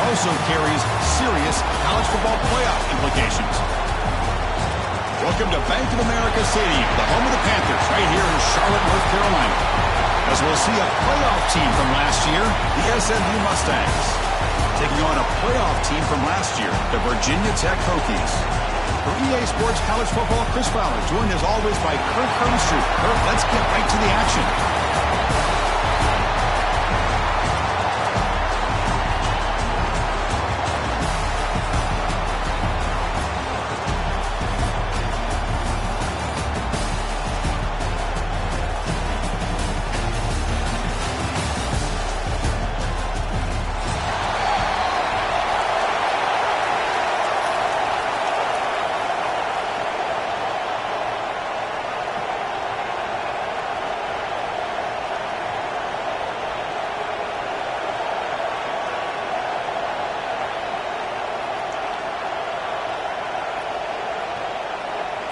also carries serious college football playoff implications. Welcome to Bank of America Stadium, the home of the Panthers, right here in Charlotte, North Carolina. As we'll see a playoff team from last year, the SMU Mustangs, taking on a playoff team from last year, the Virginia Tech Hokies. For EA Sports College Football, Chris Fowler, joined as always by Kirk Herbstreit. Kirk, let's get right to the action.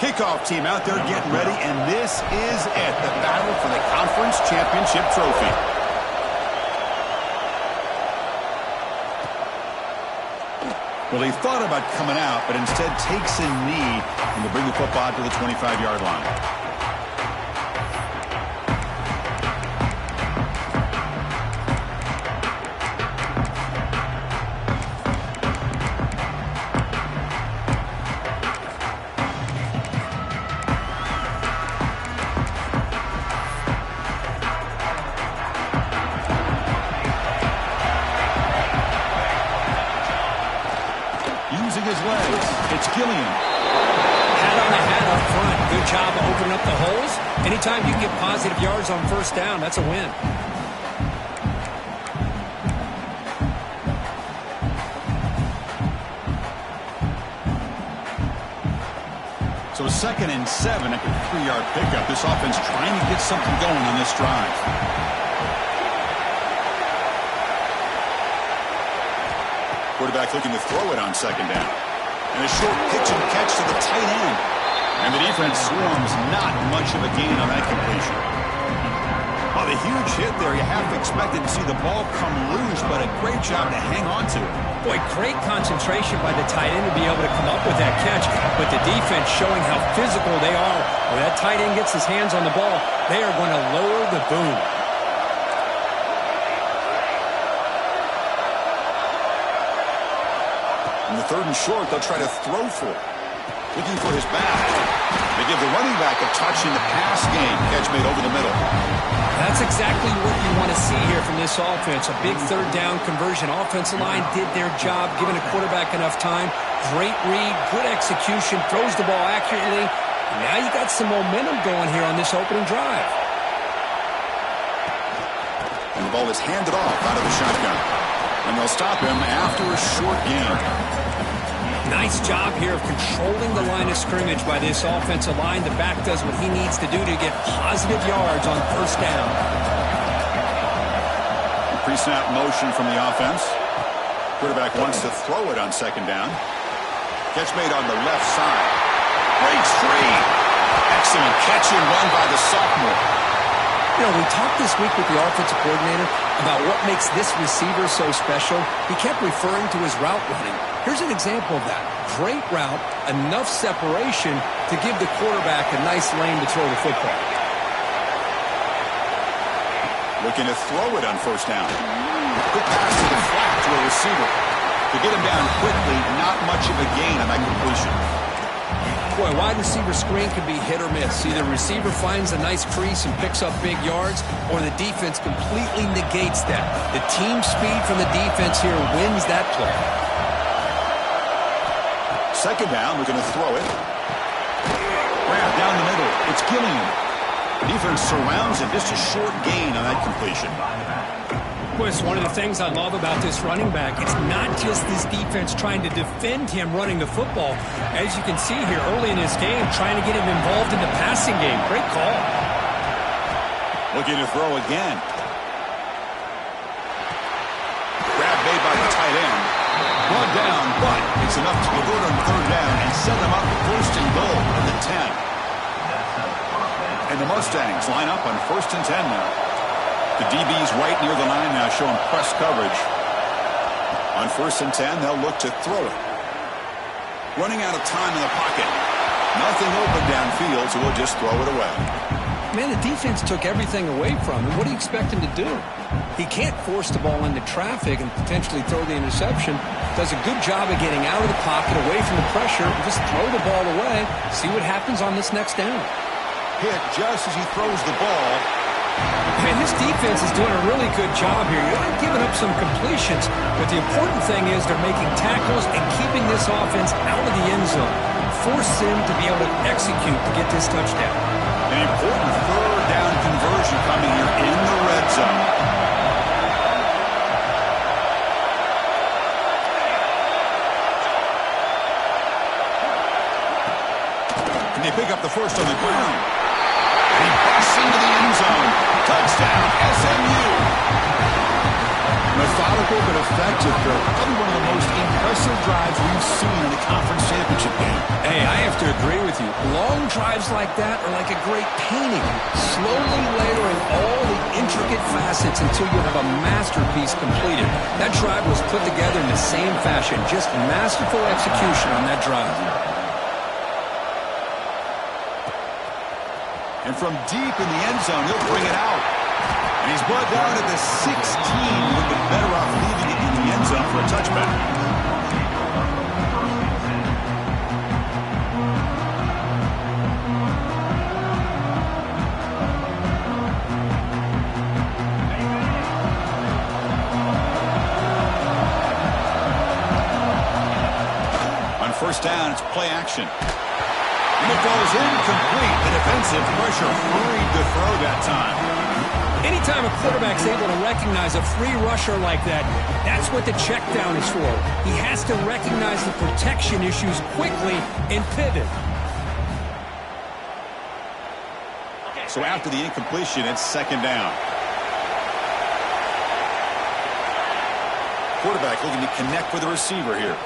Kickoff team out there getting ready, and this is it, the battle for the conference championship trophy. Well, he thought about coming out, but instead takes a knee and to bring the football to the 25-yard line. It's Gilliam. Hat on a hat up front. Good job of opening up the holes. Anytime you can get positive yards on first down, that's a win. So 2nd and 7 at the 3-yard pickup. This offense trying to get something going on this drive. Quarterback looking to throw it on 2nd down. And a short pitch and catch to the tight end. And the defense swarms, not much of a gain on that completion. Well, the huge hit there, you half expected to see the ball come loose, but a great job to hang on to it. Boy, great concentration by the tight end to be able to come up with that catch. But the defense showing how physical they are. When that tight end gets his hands on the ball, they are going to lower the boom. In the 3rd and short, they'll try to throw for it. Looking for his back. They give the running back a touch in the pass game. Catch made over the middle. That's exactly what you want to see here from this offense. A big 3rd down conversion. Offensive line did their job, giving a quarterback enough time. Great read, good execution, throws the ball accurately. And now you got some momentum going here on this opening drive. And the ball is handed off out of the shotgun. And they'll stop him after a short gain. Nice job here of controlling the line of scrimmage by this offensive line. The back does what he needs to do to get positive yards on first down. Pre-snap motion from the offense. Quarterback wants to throw it on 2nd down. Catch made on the left side. Breaks free. Excellent catch and run by the sophomore. You know, we talked this week with the offensive coordinator about what makes this receiver so special. He kept referring to his route running. Here's an example of that. Great route, enough separation to give the quarterback a nice lane to throw the football. Looking to throw it on 1st down. Quick pass to the flat to a receiver. To get him down quickly, not much of a gain on that completion. Boy, wide receiver screen can be hit or miss. Either receiver finds a nice crease and picks up big yards, or the defense completely negates that. The team speed from the defense here wins that play. 2nd down, we're going to throw it. Grab down the middle. It's Gilliam. The defense surrounds him. Just a short gain on that completion. Boy, it's one of the things I love about this running back. It's not just this defense trying to defend him running the football. As you can see here early in this game, trying to get him involved in the passing game. Great call. Looking to throw again. Grab made by the tight end. Brought down, but it's enough to convert on 3rd down and set them up 1st and goal at the 10. And the Mustangs line up on 1st and 10 now. The DB's right near the line now, showing press coverage. On 1st and 10, they'll look to throw it. Running out of time in the pocket. Nothing open downfield, so we'll just throw it away. Man, the defense took everything away from him. What do you expect him to do? He can't force the ball into traffic and potentially throw the interception. Does a good job of getting out of the pocket, away from the pressure, and just throw the ball away. See what happens on this next down. Hit just as he throws the ball. Man, this defense is doing a really good job here. You're not giving up some completions, but the important thing is they're making tackles and keeping this offense out of the end zone. Force him to be able to execute to get this touchdown. An important 3rd down conversion coming here in the red zone. And they pick up the first on the ground. He busts into the end zone. Touchdown, SMU. Methodical but effective, Bill. Probably one of the most impressive drives we've seen in the conference championship game. Hey, I have to agree with you. Long drives like that are like a great painting. Slowly layering all the intricate facets until you have a masterpiece completed. That drive was put together in the same fashion. Just masterful execution on that drive. And from deep in the end zone, he'll bring it out. And he's brought down at the 16. Would have been better off leaving it in the end zone for a touchback. On 1st down, it's play action. And it goes incomplete. The defensive pressure hurried the throw that time. Anytime a quarterback's able to recognize a free rusher like that, that's what the check down is for. He has to recognize the protection issues quickly and pivot. So after the incompletion, it's 2nd down. Quarterback looking to connect with the receiver here.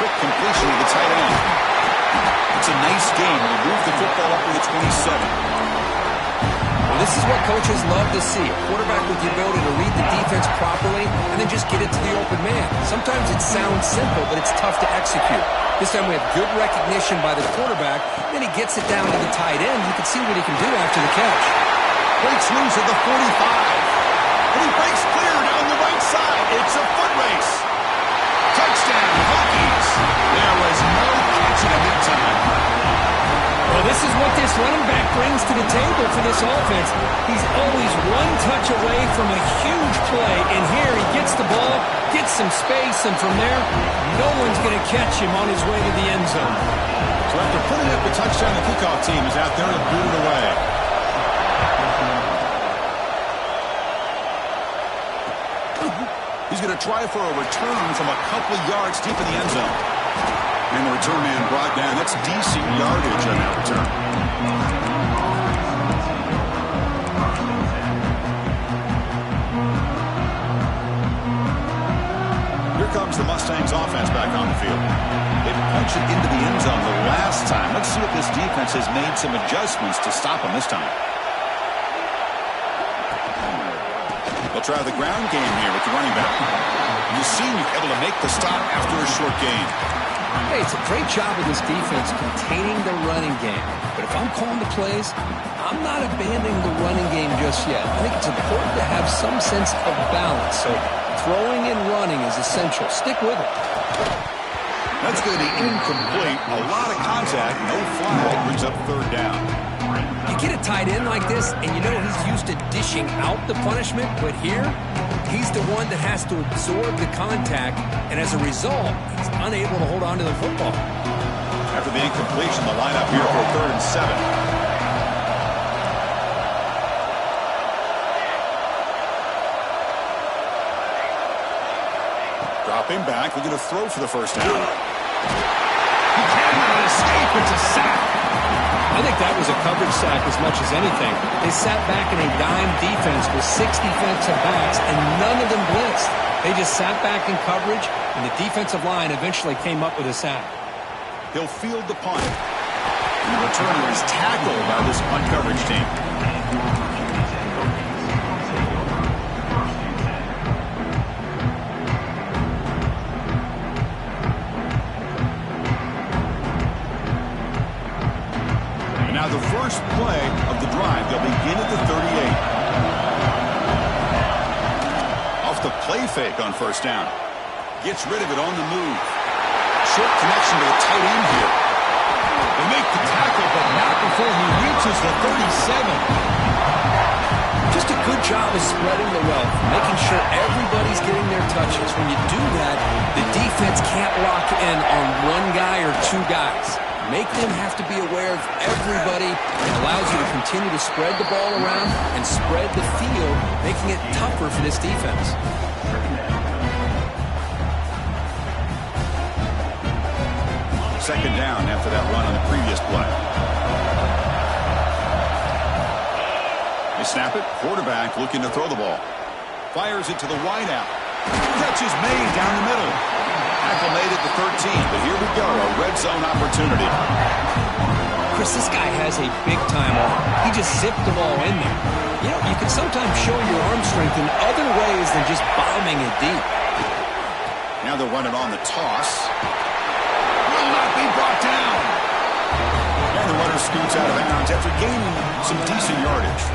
Quick completion to the tight end. It's a nice game. We'll move the football up to the 27. Well, this is what coaches love to see. A quarterback with the ability to read the defense properly and then just get it to the open man. Sometimes it sounds simple, but it's tough to execute. This time we have good recognition by the quarterback. Then he gets it down to the tight end. You can see what he can do after the catch. Breaks loose at the 45. And he breaks clear down the right side. It's a foot race. Touchdown, Hokies. There was no catching him that time. Well, this is what this running back brings to the table for this offense. He's always one touch away from a huge play, and here he gets the ball, gets some space, and from there, no one's going to catch him on his way to the end zone. So after putting up the touchdown, the kickoff team is out there to boot it away. He's going to try for a return from a couple of yards deep in the end zone. And the return man brought down. That's decent yardage on that return. Here comes the Mustangs offense back on the field. They punched it into the end zone the last time. Let's see if this defense has made some adjustments to stop them this time. They'll try the ground game here with the running back. You see him able to make the stop after a short gain. Hey, it's a great job of this defense containing the running game. But if I'm calling the plays, I'm not abandoning the running game just yet. I think it's important to have some sense of balance. So throwing and running is essential. Stick with it. That's going to be incomplete. A lot of contact. No flag. Brings up 3rd down. You get a tight end like this, and you know he's used to dishing out the punishment, but here, he's the one that has to absorb the contact, and as a result, he's unable to hold on to the football. After the incompletion, the lineup here for 3rd and 7. Dropping back, looking to throw for the 1st down. He cannot escape. It's a sack. I think that was a coverage sack as much as anything. They sat back in a dime defense with 6 defensive backs, and none of them blitzed. They just sat back in coverage, and the defensive line eventually came up with a sack. He'll field the punt. And the returner is tackled by this punt coverage team. first play of the drive. They'll begin at the 38. Off the play fake on first down. Gets rid of it on the move. Short connection to the tight end here. They make the tackle, but not before he reaches the 37. Just a good job of spreading the wealth, making sure everybody's getting their touches. When you do that, the defense can't lock in on one guy or two guys. Make them have to be aware of everybody. It allows you to continue to spread the ball around and spread the field, making it tougher for this defense. Second down after that run on the previous play. They snap it. Quarterback looking to throw the ball. Fires it to the wideout. Catch is made down the middle. Tackle made at the 13, but here we go, a red zone opportunity. Chris, this guy has a big-time arm. He just zipped the ball in there. You know, you can sometimes show your arm strength in other ways than just bombing it deep. Now they'll run it on the toss. Will not be brought down. And the runner scoots out of bounds after gaining some decent yardage.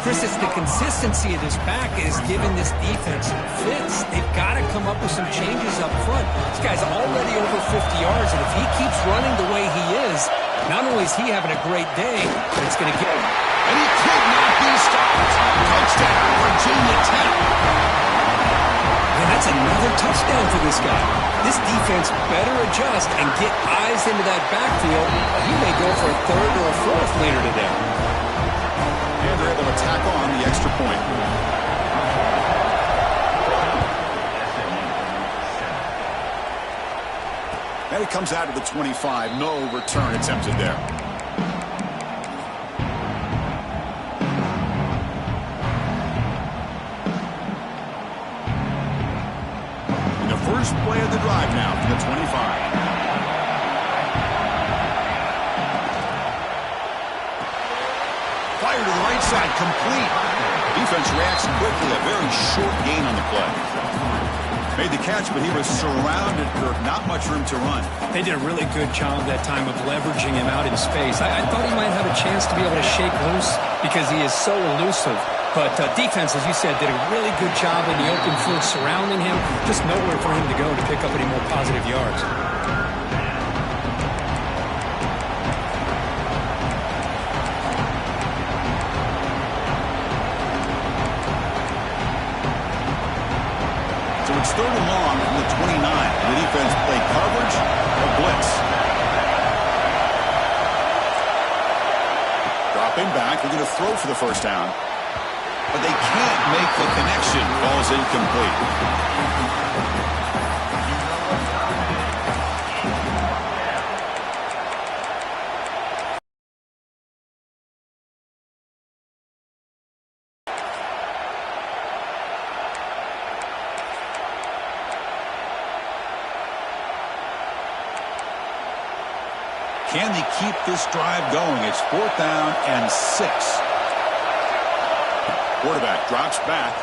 Chris, it's the consistency of this back is giving this defense fits. They've got to come up with some changes up front. This guy's already over 50 yards, and if he keeps running the way he is, not only is he having a great day, but it's going to get him. And he could not be stopped. Touchdown, Virginia Tech. And that's another touchdown for this guy. This defense better adjust and get eyes into that backfield. He may go for a third or a fourth later today. And they're able to tack on the extra point. And it comes out of the 25. No return attempted there. And the first play of the drive now from the 25. Fire to the right side, complete. Defense reacts quickly, a very short gain on the play. Made the catch, but he was surrounded for not much room to run. They did a really good job that time of leveraging him out in space. I thought he might have a chance to be able to shake loose because he is so elusive. But defense, as you said, did a really good job in the open field surrounding him. Just nowhere for him to go to pick up any more positive yards. So it's third and long from the 29. The defense played coverage or blitz. Dropping back. They're going to throw for the first down. But they can't make the connection. Ball's incomplete. Can they keep this drive going? It's fourth down and 6. Quarterback drops back.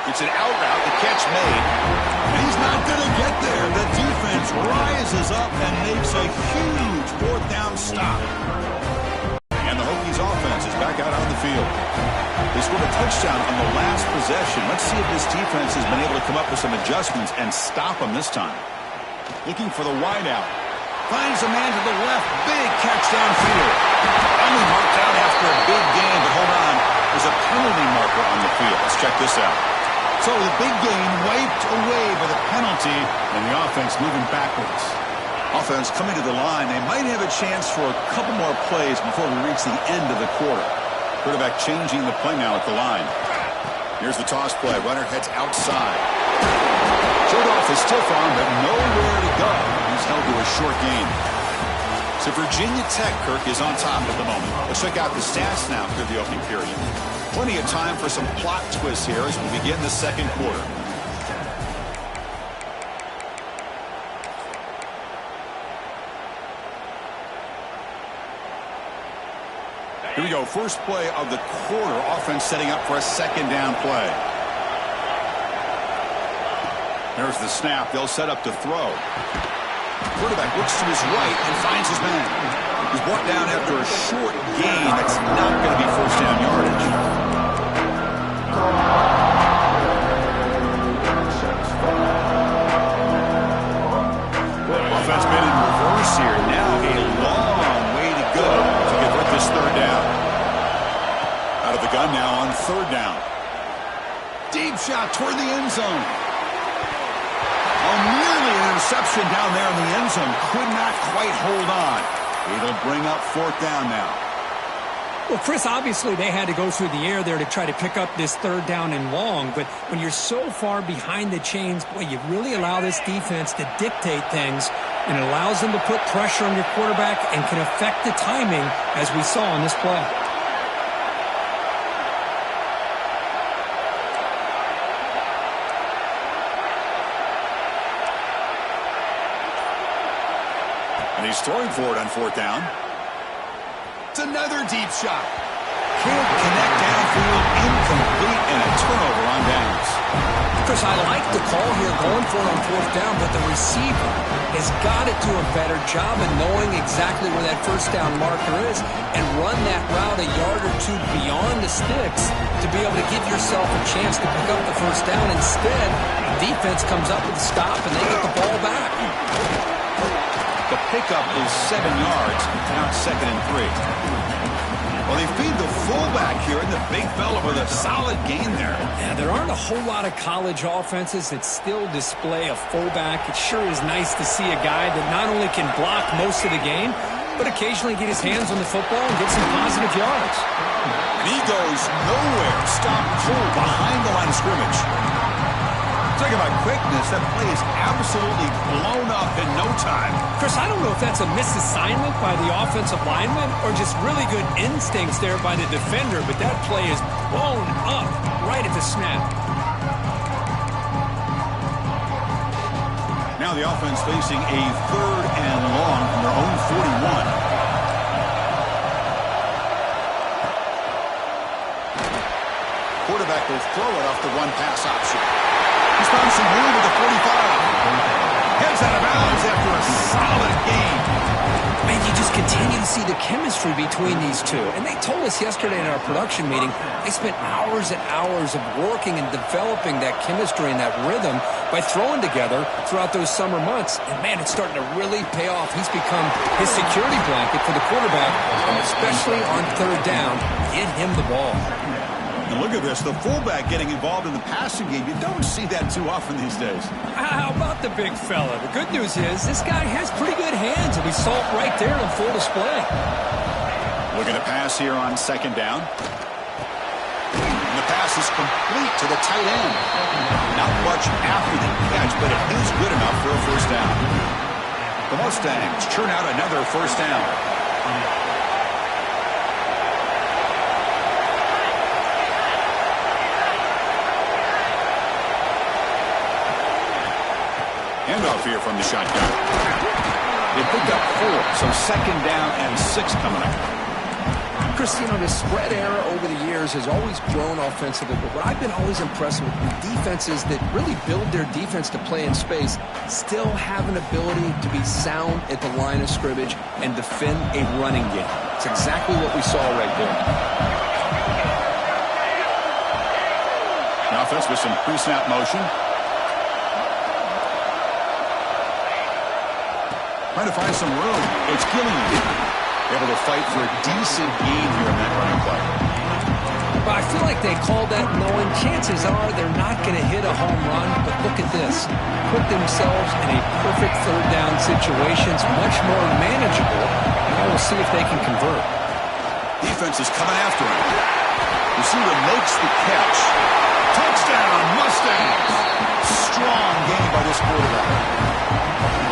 It's an out route. The catch made. And he's not going to get there. The defense rises up and makes a huge fourth down stop. And the Hokies offense is back out on the field. They scored a touchdown on the last possession. Let's see if this defense has been able to come up with some adjustments and stop them this time. Looking for the wideout. Finds a man to the left. Big catch downfield. Only marked out after a big gain, but hold on. There's a penalty marker on the field. Let's check this out. So the big gain wiped away by the penalty, and the offense moving backwards. Offense coming to the line. They might have a chance for a couple more plays before we reach the end of the quarter. Quarterback changing the play now at the line. Here's the toss play. Runner heads outside. Showed off his stiff arm, but nowhere to go. He's held to a short gain. So Virginia Tech, Kirk, is on top at the moment. Let's check out the stats now through the opening period. Plenty of time for some plot twists here as we begin the second quarter. Here we go. First play of the quarter. Offense setting up for a second down play. There's the snap. They'll set up to throw. Quarterback looks to his right and finds his man. He's brought down after a short gain. That's not going to be first down yardage. Offense been in reverse here. Now a long way to go to convert this third down. Out of the gun now on third down. Deep shot toward the end zone. Oh, nearly an interception down there in the end zone. Could not quite hold on. It'll bring up fourth down now. Well, Chris, obviously they had to go through the air there to try to pick up this third down and long. But when you're so far behind the chains, boy, you really allow this defense to dictate things. And it allows them to put pressure on your quarterback and can affect the timing, as we saw on this play. And he's throwing for it on fourth down. It's another deep shot. Can't connect downfield, incomplete, and a turnover on downs. Chris, I like the call here going for it on fourth down, but the receiver has got to do a better job of knowing exactly where that first down marker is and run that route a yard or two beyond the sticks to be able to give yourself a chance to pick up the first down. Instead, the defense comes up with a stop and they get the ball back. The pickup is 7 yards. Now it's 2nd and 3. Well, they feed the fullback here, and the big fella with a solid gain there. Yeah, there aren't a whole lot of college offenses that still display a fullback. It sure is nice to see a guy that not only can block most of the game, but occasionally get his hands on the football and get some positive yards. And he goes nowhere. Stop cold behind the line of scrimmage. Talk about quickness. That play is absolutely blown up in no time. Chris, I don't know if that's a misassignment by the offensive lineman or just really good instincts there by the defender, but that play is blown up right at the snap. Now the offense facing a third and long from their own 41. Quarterback will throw it off the one-pass option. He's found some room with the 45. Heads out of bounds after a solid game. Man, you just continue to see the chemistry between these two. And they told us yesterday in our production meeting, they spent hours and hours of working and developing that chemistry and that rhythm by throwing together throughout those summer months. And, man, it's starting to really pay off. He's become his security blanket for the quarterback, and especially on third down, get him the ball. And look at this, the fullback getting involved in the passing game. You don't see that too often these days. How about the big fella? The good news is this guy has pretty good hands, and we saw it right there on full display. Looking to pass here on second down. And the pass is complete to the tight end. Not much after the catch, but it is good enough for a first down. The Mustangs churn out another first down. Handoff here from the shotgun. They picked up 4, so second down and 6 coming up. Chris, you know, the spread era over the years has always grown offensively, but what I've been always impressed with defenses that really build their defense to play in space still have an ability to be sound at the line of scrimmage and defend a running game. It's exactly what we saw right there. The offense with some pre-snap motion. Trying to find some room. It's Gillian. Able to fight for a decent gain here in that running play. But I feel like they called that knowing chances are they're not going to hit a home run. But look at this. Put themselves in a perfect third down situation. It's much more manageable. Now we'll see if they can convert. Defense is coming after him. Receiver makes the catch. Touchdown, Mustangs. Strong game by this quarterback.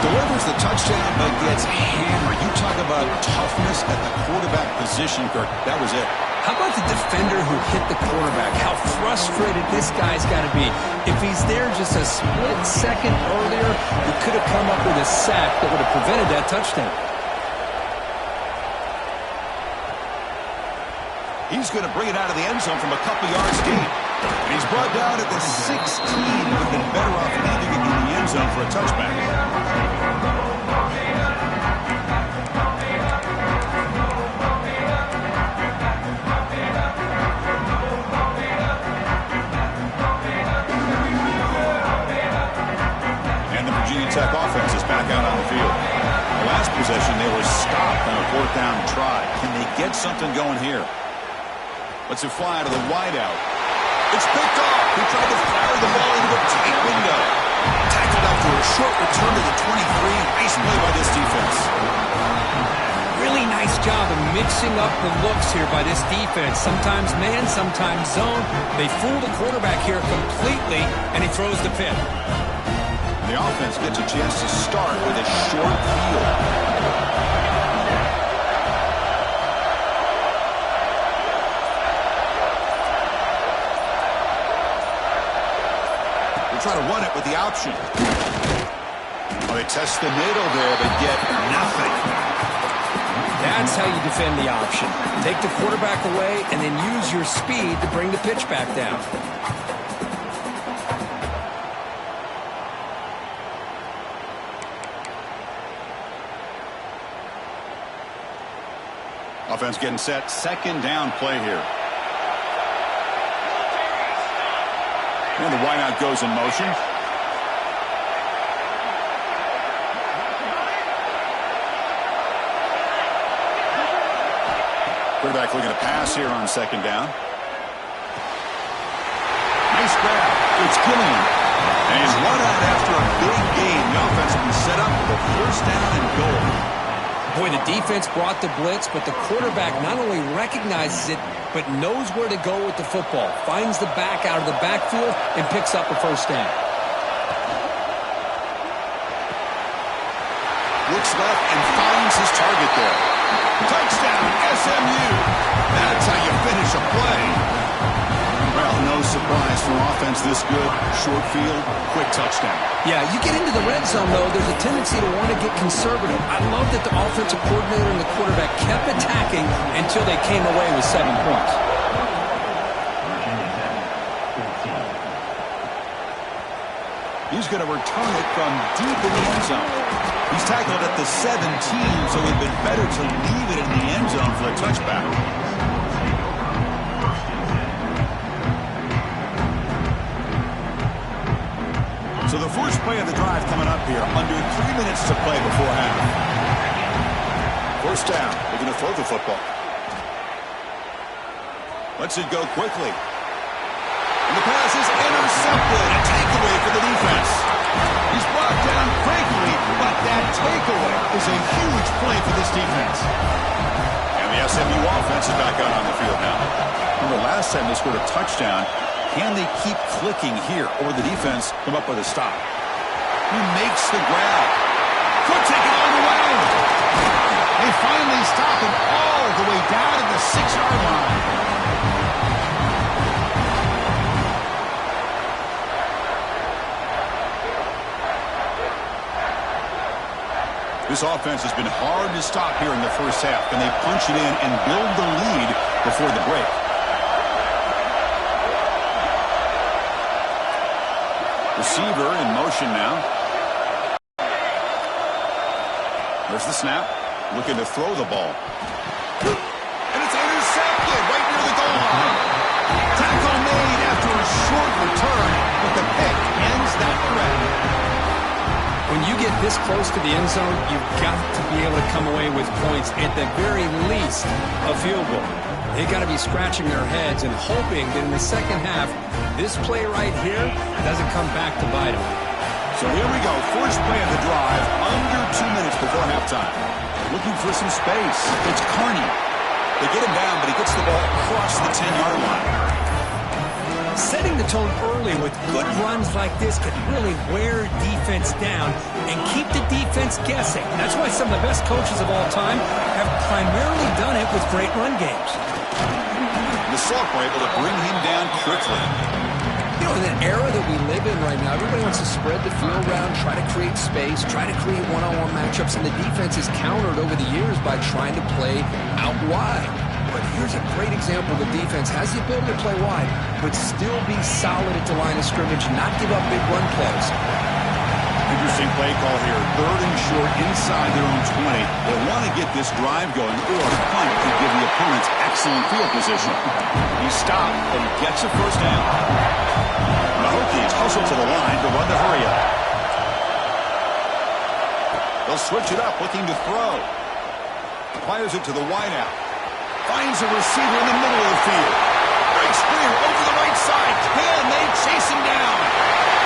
Delivers the touchdown, but gets hammered. You talk about toughness at the quarterback position, Kirk. That was it. How about the defender who hit the quarterback? How frustrated this guy's got to be. If he's there just a split second earlier, he could have come up with a sack that would have prevented that touchdown. He's going to bring it out of the end zone from a couple yards deep. And he's brought down at the 16. Would have been better off leaving it in the end zone for a touchback. Virginia Tech offense is back out on the field. The last possession, they were stopped on a 4th down try. Can they get something going here? Let's it fly out of the wideout. It's picked off. He tried to fire the ball into a tight window. Tackled after a short return to the 23. Nice play by this defense. Really nice job of mixing up the looks here by this defense. Sometimes man, sometimes zone. They fool the quarterback here completely, and he throws the pick. The offense gets a chance to start with a short field. They try to run it with the option. Oh, they test the middle there, but get nothing. That's how you defend the option. Take the quarterback away and then use your speed to bring the pitch back down. Offense getting set. 2nd down play here. And the wideout goes in motion. Quarterback looking to pass here on 2nd down. Nice grab. It's Gilliam. And he's run out after a big gain. The offense will be set up with a 1st down and goal. Boy, the defense brought the blitz, but the quarterback not only recognizes it, but knows where to go with the football. Finds the back out of the backfield and picks up a 1st down. Looks left and finds his target there. Touchdown, SMU. That's how you finish a play. Well, no surprise for offense this good. Short field, quick touchdown. Yeah, you get into the red zone, though, there's a tendency to want to get conservative. I love that the offensive coordinator and the quarterback kept attacking until they came away with 7 points. He's going to return it from deep in the end zone. He's tackled at the 17, so it would have been better to leave it in the end zone for a touchback. So the first play of the drive coming up here. Under 3 minutes to play before half. 1st down. They're going to throw the football. Lets it go quickly. And the pass is intercepted. A takeaway for the defense. He's brought down quickly, but that takeaway is a huge play for this defense. And the SMU offense is back out on the field now. Remember last time they scored a touchdown. Can they keep clicking here, or the defense come up with a stop? He makes the grab. Could take it all the way. They finally stop him all the way down at the 6-yard line. This offense has been hard to stop here in the first half. Can they punch it in and build the lead before the break? Receiver in motion now. There's the snap. Looking to throw the ball. And it's intercepted right near the goal line. Tackle made after a short return, but the pick ends that threat. When you get this close to the end zone, you've got to be able to come away with points, at the very least, a field goal. They've got to be scratching their heads and hoping that in the second half, this play right here doesn't come back to bite them. So here we go. First play of the drive, under 2 minutes before halftime. Looking for some space. It's Carney. They get him down, but he gets the ball across the 10-yard line. Setting the tone early with good runs like this can really wear defense down and keep the defense guessing. That's why some of the best coaches of all time have primarily done it with great run games. The Salk were able to bring him down quickly. You know, in an era that we live in right now, everybody wants to spread the field around, try to create space, try to create one-on-one matchups, and the defense is countered over the years by trying to play out wide. But here's a great example. The defense has the ability to play wide, but still be solid at the line of scrimmage, not give up big run plays. Interesting play call here. 3rd and short inside their own 20. They want to get this drive going, or a punt could give the opponents excellent field position. He stopped, but he gets a 1st down. The Hokies hustle to the line to run the hurry up. They'll switch it up, looking to throw. Fires it to the wideout. Finds a receiver in the middle of the field. Breaks clear over the right side. Can they chase him down?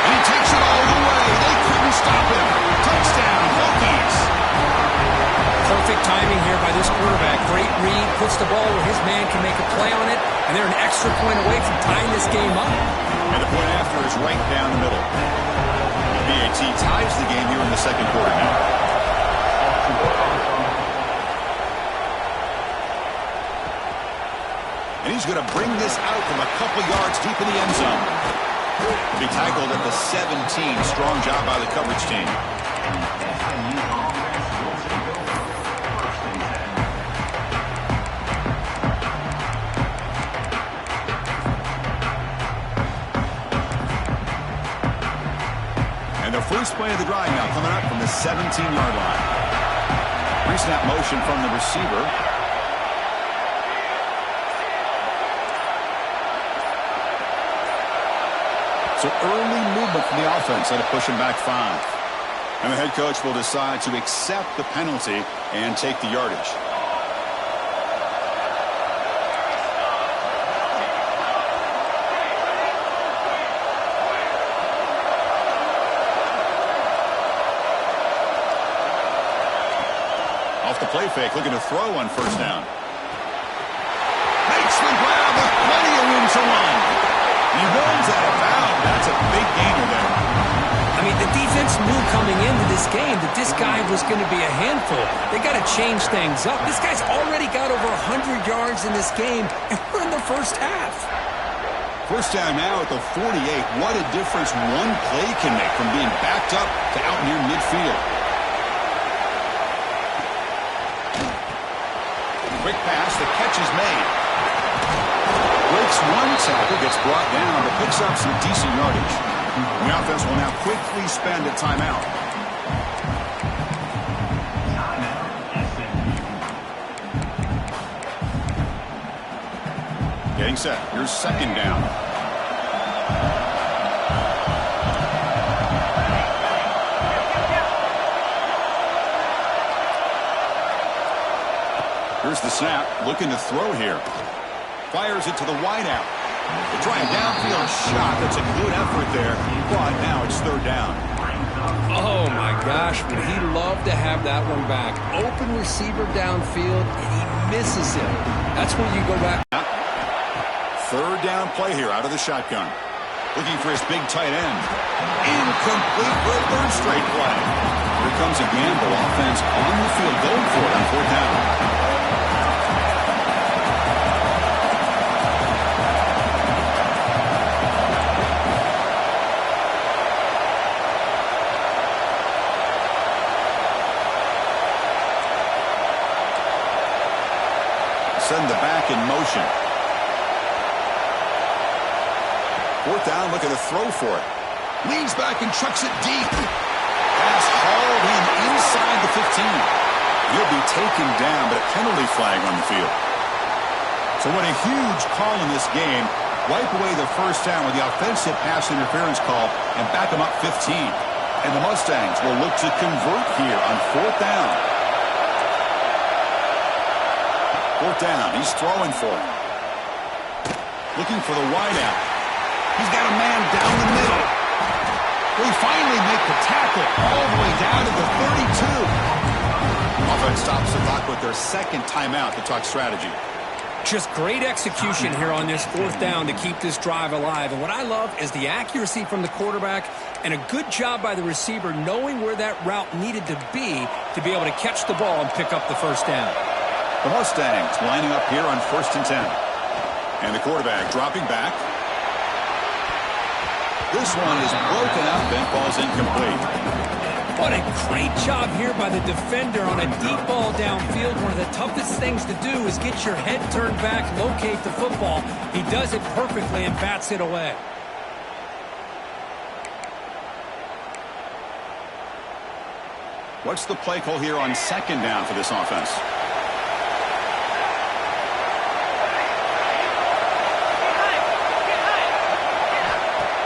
And he takes it all the way. They couldn't stop him. Touchdown, Hokies. Perfect timing here by this quarterback. Great read, puts the ball where his man can make a play on it, and they're an extra point away from tying this game up. And the point after is right down the middle. The BAT ties the game here in the second quarter now. And he's going to bring this out from a couple yards deep in the end zone. He'll be tackled at the 17. Strong job by the coverage team. And the first play of the drive now coming up from the 17-yard line. Pre-snap motion from the receiver. So early movement from the offense that'll push him back 5. And the head coach will decide to accept the penalty and take the yardage. Off the play fake, looking to throw on first down. Makes the grab with plenty of room to run. He runs out of bounds. That's a big gainer there. I mean, the defense knew coming into this game that this guy was going to be a handful. They got to change things up. This guy's already got over 100 yards in this game, and we're in the first half. First down now at the 48. What a difference one play can make from being backed up to out near midfield. Quick pass, the catch is made. Breaks one tackle, gets brought down, but picks up some decent yardage. The offense will now quickly spend a timeout. Getting set. Here's second down. Here's the snap. Looking to throw here. Fires it to the wideout. They try a downfield shot. That's a good effort there. But now it's third down. Oh, my gosh. Would he love to have that one back. Open receiver downfield, and he misses it. That's when you go back. Third down play here out of the shotgun. Looking for his big tight end. Incomplete for a third straight play. Here comes a gamble. Offense on the field going for it on fourth down. Send the back in motion. Fourth down, looking to throw for it. Leans back and chucks it deep. Pass hauled in inside the 15. He'll be taken down, but a penalty flag on the field. So what a huge call in this game. Wipe away the first down with the offensive pass interference call and back them up 15. And the Mustangs will look to convert here on fourth down. Fourth down, he's throwing for it. Looking for the wideout. He's got a man down the middle. We finally make the tackle all the way down to the 32. Offense stops the clock with their second timeout to talk strategy. Just great execution here on this fourth down to keep this drive alive. And what I love is the accuracy from the quarterback and a good job by the receiver knowing where that route needed to be able to catch the ball and pick up the first down. The Mustangs lining up here on 1st and 10. And the quarterback dropping back. This one is broken up and falls incomplete. What a great job here by the defender on a deep ball downfield. One of the toughest things to do is get your head turned back, locate the football. He does it perfectly and bats it away. What's the play call here on second down for this offense?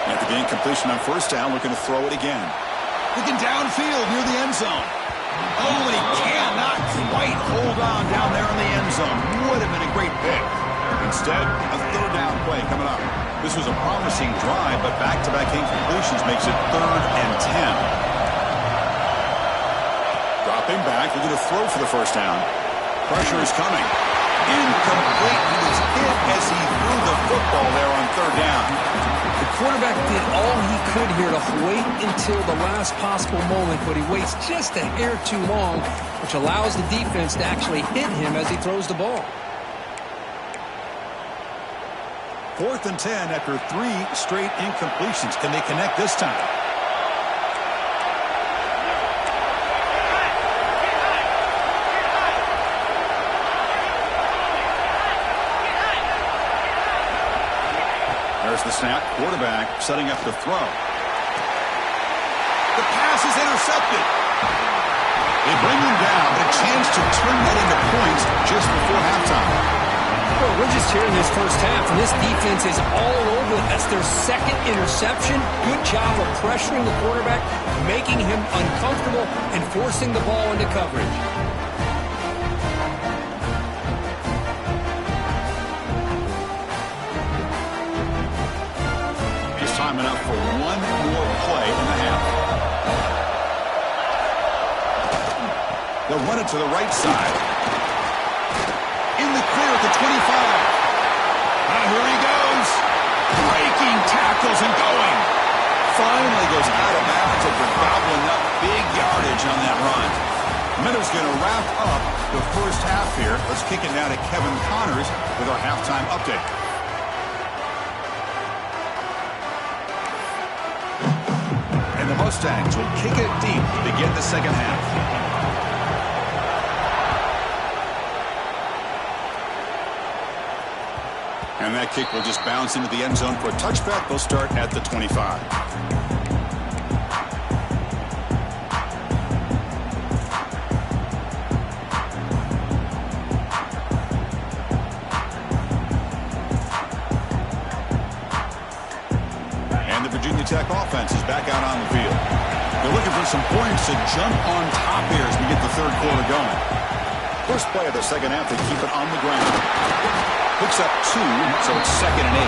At the game completion on first down, looking to throw it again. Looking downfield near the end zone. Only cannot quite hold on down there in the end zone. Would have been a great pick. Instead, a third down play coming up. This was a promising drive, but back-to-back incompletions makes it 3rd and 10. Dropping back, looking to throw for the first down. Pressure is coming. Incomplete. He was hit as he threw the football there on 3rd down. The quarterback did all he could here to wait until the last possible moment, but he waits just a hair too long, which allows the defense to actually hit him as he throws the ball. 4th and 10 after 3 straight incompletions. Can they connect this time? There's the snap. Quarterback setting up to throw. The pass is intercepted. They bring him down, but a chance to turn that into points just before halftime. Well, we're just here in this first half, and this defense is all over it. That's their 2nd interception. Good job of pressuring the quarterback, making him uncomfortable, and forcing the ball into coverage. It's time enough for one more play in the half. They'll run it to the right side. In the clear at the 25. Here he goes. Breaking tackles and going. Finally goes out of bounds after gobbling up big yardage on that run. Minnows going to wrap up the first half here. Let's kick it now to Kevin Connors with our halftime update. And the Mustangs will kick it deep to begin the second half. And that kick will just bounce into the end zone for a touchback. They'll start at the 25. And the Virginia Tech offense is back out on the field. They're looking for some points to jump on top here as we get the third quarter going. First play of the second half, they keep it on the ground. Picks up 2, so it's 2nd and 8.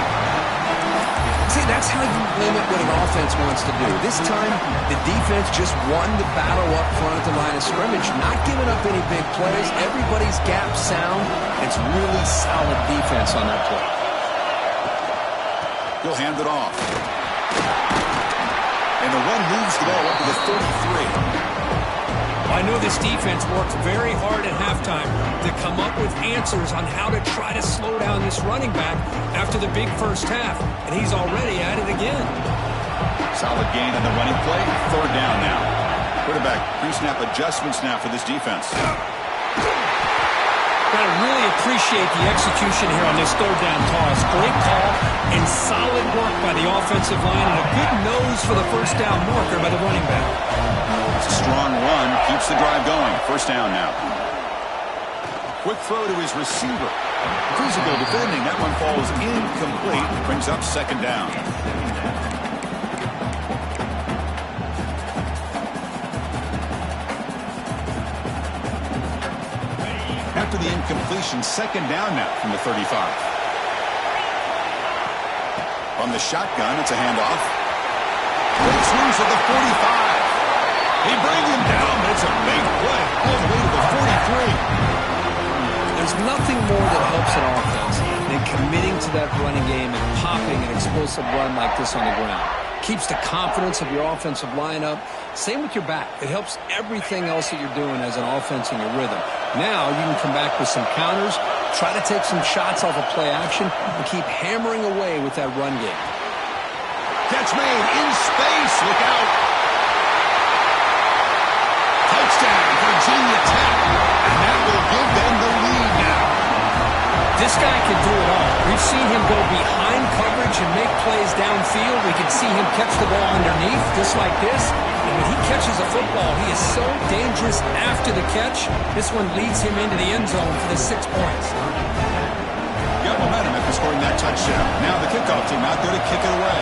See, that's how you limit what an offense wants to do. This time, the defense just won the battle up front at the line of scrimmage, not giving up any big plays. Everybody's gap sound. It's really solid defense on that play. He'll hand it off. And the run moves the ball up to the 33. I know this defense worked very hard at halftime to come up with answers on how to try to slow down this running back after the big first half, and he's already at it again. Solid gain on the running play. 3rd down now. Quarterback pre-snap adjustments now for this defense. Got to really appreciate the execution here on this 3rd down toss. Great call and solid work by the offensive line, and a good nose for the first down marker by the running back. It's a strong run, keeps the drive going. First down now. Quick throw to his receiver. Physical defending. That one falls incomplete. Brings up 2nd down. After the incompletion, 2nd down now from the 35. From the shotgun, it's a handoff. He swings at the 45. He brings him down, but it's a big play all the way to the 43. There's nothing more that helps an offense than committing to that running game and popping an explosive run like this on the ground. Keeps the confidence of your offensive lineup. Same with your back. It helps everything else that you're doing as an offense in your rhythm. Now you can come back with some counters, try to take some shots off of play action, and keep hammering away with that run game. Catch made in space. Look out. Touchdown, Virginia Tech. And that will give them the lead now. This guy can do it all. We've seen him go behind coverage and make plays downfield. We can see him catch the ball underneath, just like this. And when he catches a football, he is so dangerous after the catch. This one leads him into the end zone for the 6 points. Got momentum after scoring that touchdown. Now the kickoff team out there to kick it away.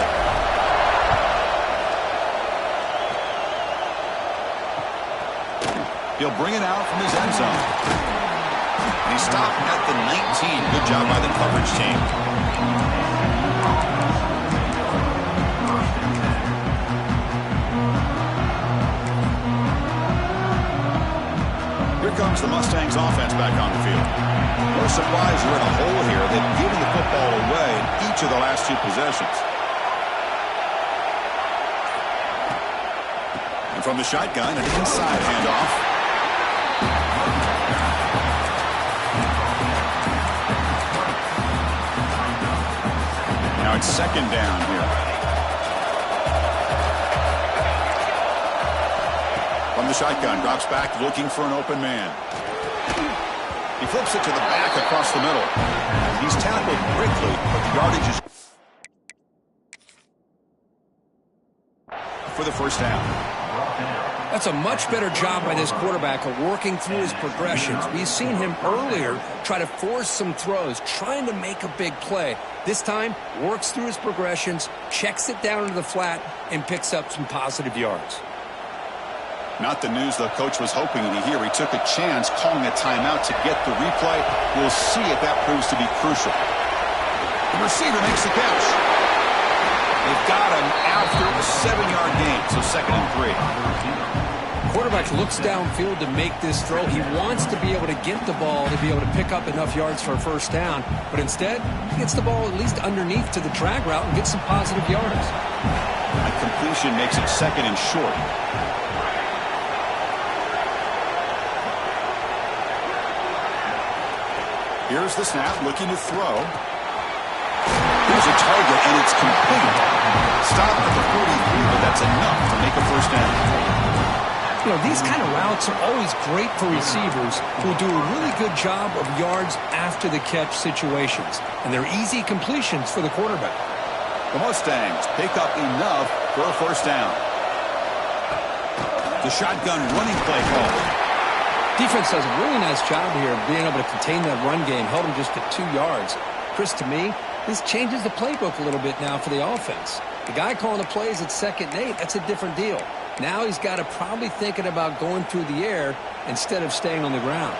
He'll bring it out from his end zone. And he stopped at the 19. Good job by the coverage team. Here comes the Mustangs offense back on the field. No surprise you're in a hole here. They've given the football away in each of the last two possessions. And from the shotgun, an inside handoff. Now it's second down here. From the shotgun, drops back looking for an open man. He flips it to the back across the middle. He's tackled quickly, but the yardage is for the first down. That's a much better job by this quarterback of working through his progressions. We've seen him earlier try to force some throws, trying to make a big play. This time, works through his progressions, checks it down into the flat, and picks up some positive yards. Not the news the coach was hoping to hear. He took a chance calling a timeout to get the replay. We'll see if that proves to be crucial. The receiver makes the catch. They've got him after a 7-yard gain, so 2nd and 3. Quarterback looks downfield to make this throw. He wants to be able to get the ball to be able to pick up enough yards for a first down, but instead, he gets the ball at least underneath to the drag route and gets some positive yards. A completion makes it 2nd and short. Here's the snap, looking to throw. Here's a target, and it's complete. Stop at the 43, but that's enough to make a first down. You know, these kind of routes are always great for receivers who do a really good job of yards after the catch situations. And they're easy completions for the quarterback. The Mustangs pick up enough for a first down. The shotgun running play call. Defense does a really nice job here of being able to contain that run game, held him just at 2 yards. Chris, to me, this changes the playbook a little bit now for the offense. The guy calling the plays at 2nd and 8, that's a different deal. Now he's got to probably thinking about going through the air instead of staying on the ground.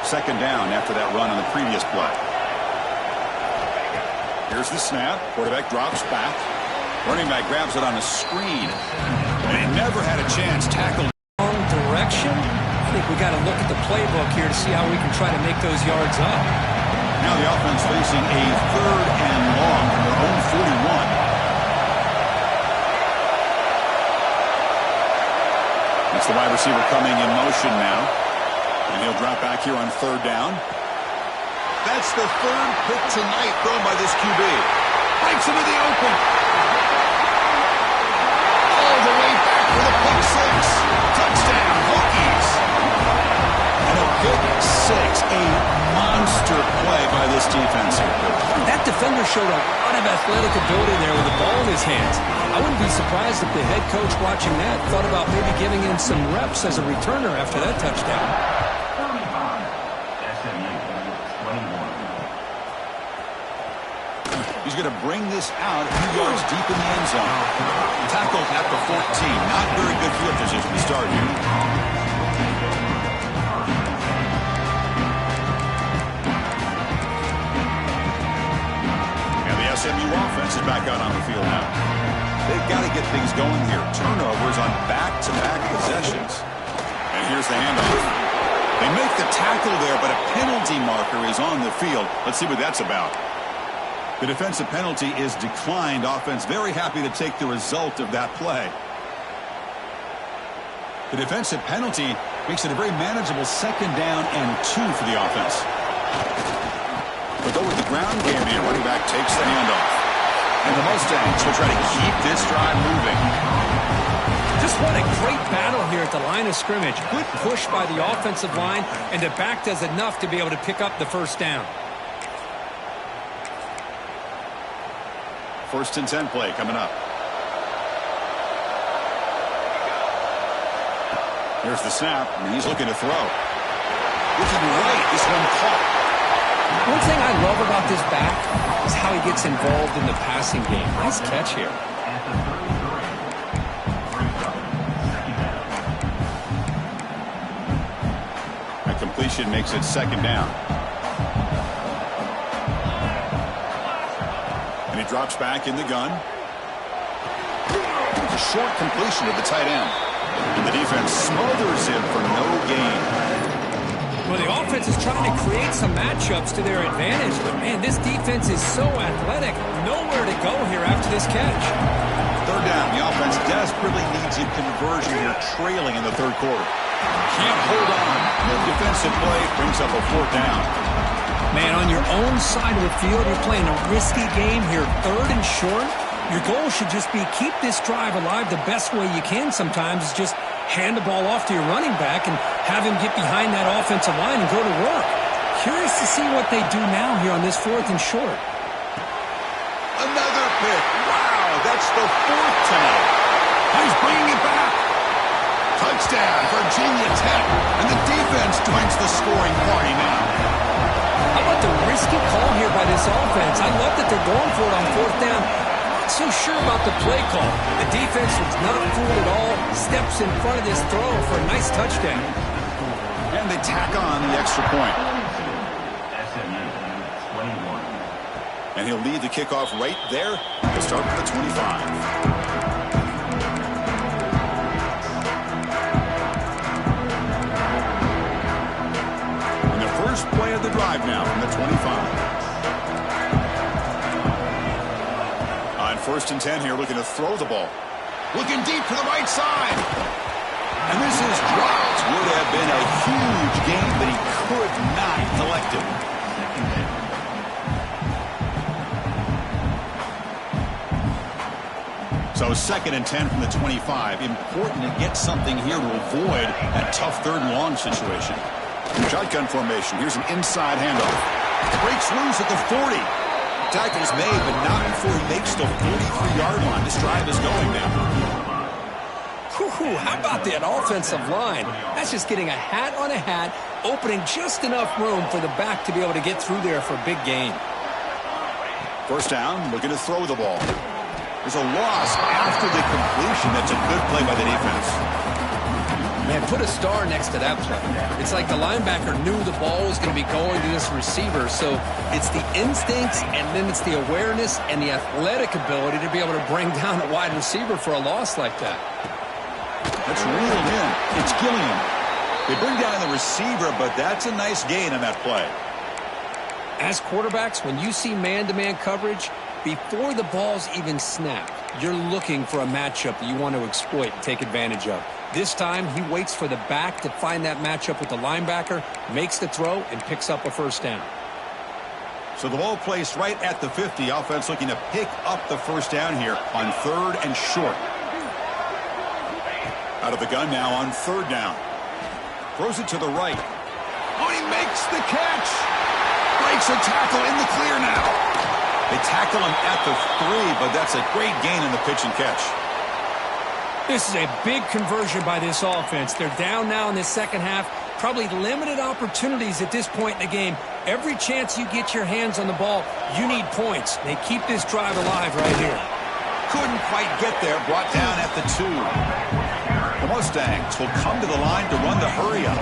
2nd down after that run on the previous play. Here's the snap. Quarterback drops back. Running back grabs it on a screen. And he never had a chance. Tackled. Wrong direction. I think we got to look at the playbook here to see how we can try to make those yards up. Now the offense facing a 3rd and long from their own 41. That's the wide receiver coming in motion now. And he'll drop back here on 3rd down. That's the 3rd pick tonight thrown by this QB. Breaks into the open. All the way back for the pick 6. Touchdown, Hokies. And a pick 6. A monster play by this defense here. That defender showed a lot of athletic ability there with the ball in his hands. I wouldn't be surprised if the head coach watching that thought about maybe giving him some reps as a returner after that touchdown. He's going to bring this out a few yards deep in the end zone. Tackled at the 14. Not very good field position to start here. And the SMU offense is back out on the field now. They've got to get things going here. Turnovers on back-to-back possessions. And here's the handoff. They make the tackle there, but a penalty marker is on the field. Let's see what that's about. The defensive penalty is declined. Offense very happy to take the result of that play. The defensive penalty makes it a very manageable 2nd down and 2 for the offense. But though with the ground game here, running back takes the handoff. And the Mustangs will try to keep this drive moving. Just what a great battle here at the line of scrimmage. Good push by the offensive line, and the back does enough to be able to pick up the first down. 1st and 10 play coming up. Here's the snap, and he's looking to throw. Looking right, this one caught. One thing I love about this back is how he gets involved in the passing game. Nice catch here. completion makes it second down. And he drops back in the gun. It's a short completion to the tight end. And the defense smothers him for no gain. Well, the offense is trying to create some matchups to their advantage, but, man, this defense is so athletic. Nowhere to go here after this catch. Third down. The offense desperately needs a conversion here, trailing in the third quarter. Can't hold on. The defensive play brings up a fourth down. Man, on your own side of the field, you're playing a risky game here, third and short. Your goal should just be keep this drive alive the best way you can sometimes is just hand the ball off to your running back and have him get behind that offensive line and go to work. Curious to see what they do now here on this fourth and short. Another pick. Wow, that's the fourth tonight. He's bringing it back. Touchdown, Virginia Tech. And the defense joins the scoring party now. How about the risky call here by this offense? I love that they're going for it on fourth down. Not so sure about the play call. The defense was not fooled at all. Steps in front of this throw for a nice touchdown. And they tack on the extra point. And he'll lead the kickoff right there to start with the 25. First play of the drive now from the 25. On first and 10 here, looking to throw the ball. Looking deep to the right side. And this is dropped. Would have been a huge gain, but he could not collect it. So second and 10 from the 25. Important to get something here to avoid that tough third and long situation. Shotgun formation. Here's an inside handoff. Breaks loose at the 40. Tackle's made, but not before he makes the 43-yard line. This drive is going now. Whew, how about that offensive line? That's just getting a hat on a hat, opening just enough room for the back to be able to get through there for a big gain. First down, looking to throw the ball. There's a loss after the completion. That's a good play by the defense. Man, put a star next to that play. It's like the linebacker knew the ball was going to be going to this receiver, so it's the instincts and then it's the awareness and the athletic ability to be able to bring down a wide receiver for a loss like that. That's reeled in. It's Gilliam. They bring down the receiver, but that's a nice gain on that play. As quarterbacks, when you see man-to-man coverage, before the ball's even snapped, you're looking for a matchup that you want to exploit and take advantage of. This time, he waits for the back to find that matchup with the linebacker, makes the throw, and picks up a first down. So the ball placed right at the 50. Offense looking to pick up the first down here on third and short. Out of the gun now on third down. Throws it to the right. Oh, he makes the catch. Breaks a tackle in the clear now. They tackle him at the 3, but that's a great gain in the pitch and catch. This is a big conversion by this offense. They're down now in this second half. Probably limited opportunities at this point in the game. Every chance you get your hands on the ball, you need points. They keep this drive alive right here. Couldn't quite get there. Brought down at the 2. The Mustangs will come to the line to run the hurry up.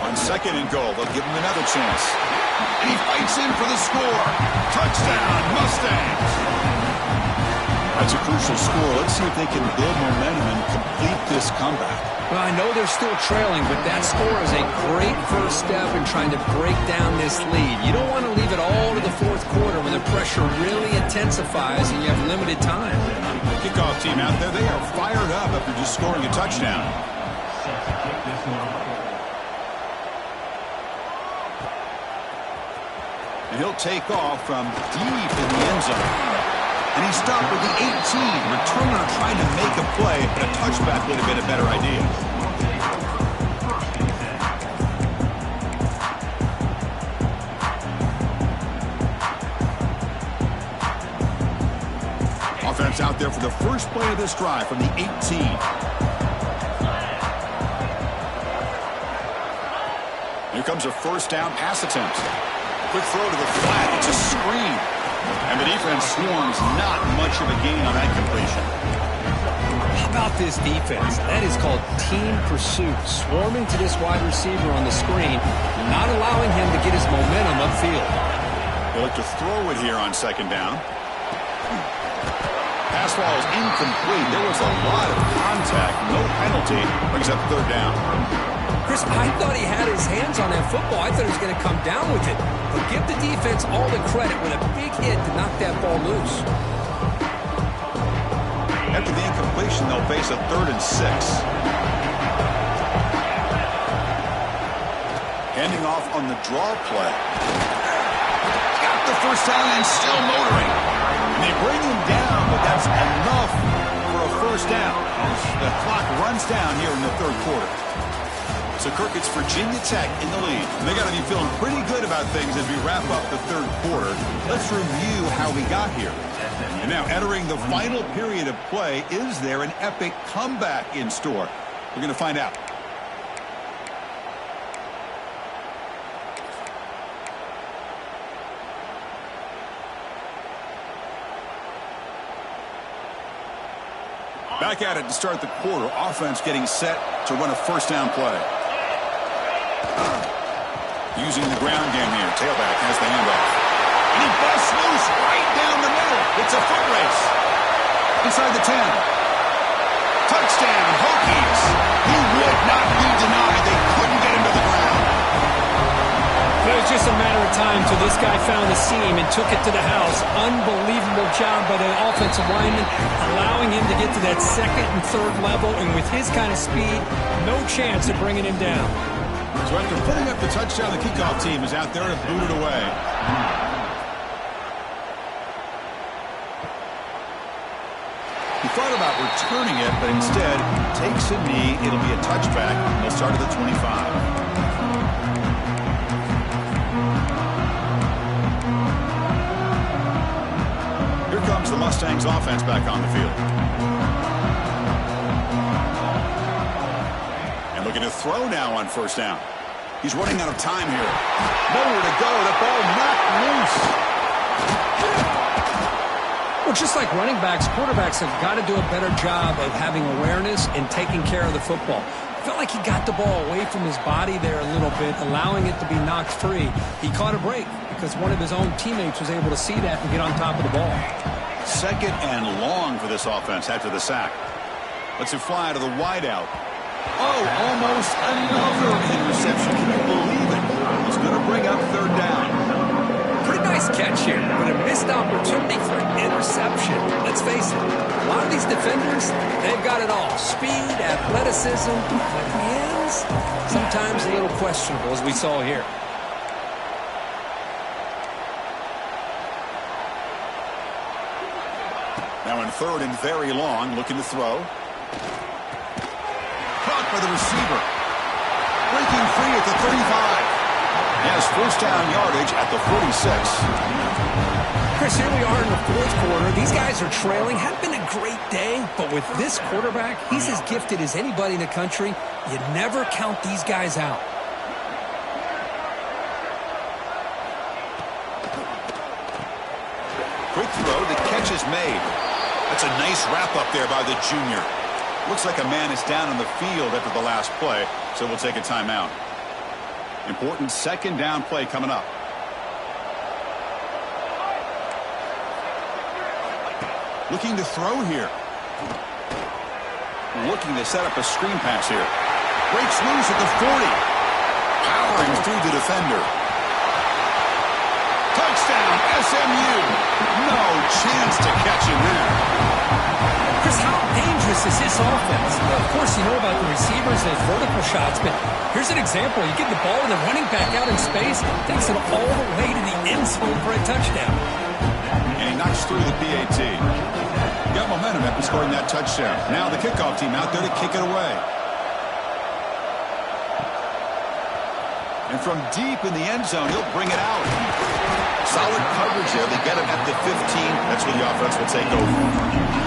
On second and goal, they'll give him another chance. And he fights in for the score. Touchdown, Mustangs. That's a crucial score. Let's see if they can build momentum and complete this comeback. Well, I know they're still trailing, but that score is a great first step in trying to break down this lead. You don't want to leave it all to the fourth quarter when the pressure really intensifies and you have limited time. Kickoff team out there, they are fired up after just scoring a touchdown. And he'll take off from deep in the end zone. And he stopped with the 18. Returner trying to make a play, but a touchback would have been a better idea. Offense out there for the first play of this drive from the 18. Here comes a first down pass attempt. Quick throw to the flat. It's a screen. And the defense swarms not much of a gain on that completion. How about this defense? That is called team pursuit. Swarming to this wide receiver on the screen, not allowing him to get his momentum upfield. They look to throw it here on second down. Pass ball is incomplete. There was a lot of contact. No penalty. Brings up third down. Chris, I thought he had his hands on that football. I thought he was going to come down with it. But give the defense all the credit with a big hit to knock that ball loose. After the incompletion, they'll face a 3rd and 6. Handing off on the draw play. Got the first down and still motoring. And they bring him down, but that's enough for a first down. The clock runs down here in the 3rd quarter. So, Kirk, it's Virginia Tech in the lead. They got to be feeling pretty good about things as we wrap up the 3rd quarter. Let's review how we got here. And now, entering the final period of play, is there an epic comeback in store? We're going to find out. Back at it to start the quarter. Offense getting set to run a first down play. Using the ground game here. Tailback has the handoff. And he busts loose right down the middle. It's a foot race. Inside the 10. Touchdown, Hokies. He would not be denied. They couldn't get him to the ground. It was just a matter of time till this guy found the seam and took it to the house. Unbelievable job by the offensive lineman, allowing him to get to that 2nd and 3rd level. And with his kind of speed, no chance of bringing him down. So after putting up the touchdown, the kickoff team is out there to boot it away. He thought about returning it, but instead takes a knee. It'll be a touchback. They'll start at the 25. Here comes the Mustangs offense back on the field. And looking to throw now on first down. He's running out of time here. Nowhere to go. The ball knocked loose. Well, just like running backs, quarterbacks have got to do a better job of having awareness and taking care of the football. Felt like he got the ball away from his body there a little bit, allowing it to be knocked free. He caught a break because one of his own teammates was able to see that and get on top of the ball. 2nd and long for this offense after the sack. Let's it fly to the wideout. Oh, almost another interception. Can you believe it? He's going to bring up 3rd down. Pretty nice catch here, but a missed opportunity for an interception. Let's face it, a lot of these defenders, they've got it all. Speed, athleticism, but hands, sometimes a little questionable, as we saw here. Now in 3rd and very long, looking to throw. Caught by the receiver. Breaking free at the 35. He has first down yardage at the 46. Chris, here we are in the 4th quarter. These guys are trailing. Hadn't been a great day, but with this quarterback, he's as gifted as anybody in the country. You never count these guys out. Quick throw. The catch is made. That's a nice wrap up there by the junior. Looks like a man is down on the field after the last play, so we'll take a timeout. Important 2nd down play coming up. Looking to throw here. Looking to set up a screen pass here. Breaks loose at the 40. Powering through the defender. Touchdown, SMU. No chance to catch him there. Chris, how dangerous is this offense? Well, of course, you know about the receivers and vertical shots, but here's an example. You get the ball and the running back out in space, takes it all the way to the end zone for a touchdown. And he knocks through the PAT. Got momentum after scoring that touchdown. Now the kickoff team out there to kick it away. And from deep in the end zone, he'll bring it out. Solid coverage there. They get him at the 15. That's where the offense will take over.